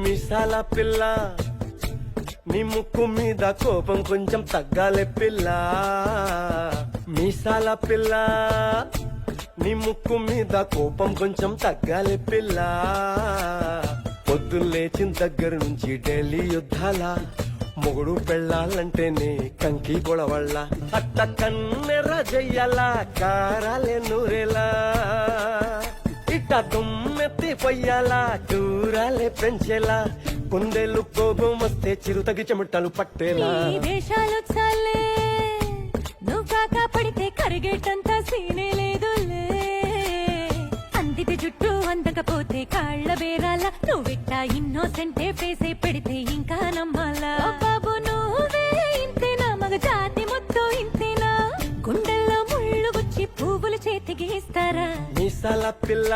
మిసాల పిల్ల నీ ముక్కు మీద కోపం కొంచెం తగ్గాలే పిల్ల. మీసాల పిల్ల నీ ముక్కు మీద కోపం కొంచెం తగ్గాలే పిల్ల. పొద్దున్న లేచిన దగ్గర నుంచి ఢిల్లీ యుద్ధాల మొగుడు పెళ్ళాలంటేనే కంకి గొడవళ్ళ. అట్ట కన్నెర్ర జయ్యాల కారాలే నూరేలా, ఇట్ట దుమ్మెత్తి పొయ్యాలా దూరాలే పెంచేలా. కుందేలు కోపం వస్తే చిరుతగి చెమటలు పట్టేలా. దేశాలు చాలే నువ్వు కాక పడితే కరిగేటంత సీనే లేదులే. అందితే జుట్టు అందకపోతే కాళ్ళ బేరాల, నువ్విట్ట ఇన్నోసెంటే ఫేసే పెడితే ఇంకా నమ్మాలా. బాబు నువ్వే ఇంతేనా, మగ జాతి మొత్తం ఇంతేనా, గుండెల్లో ముళ్ళు గుచ్చి పువ్వులు చేతికి ఇస్తారా. మీసాల పిల్ల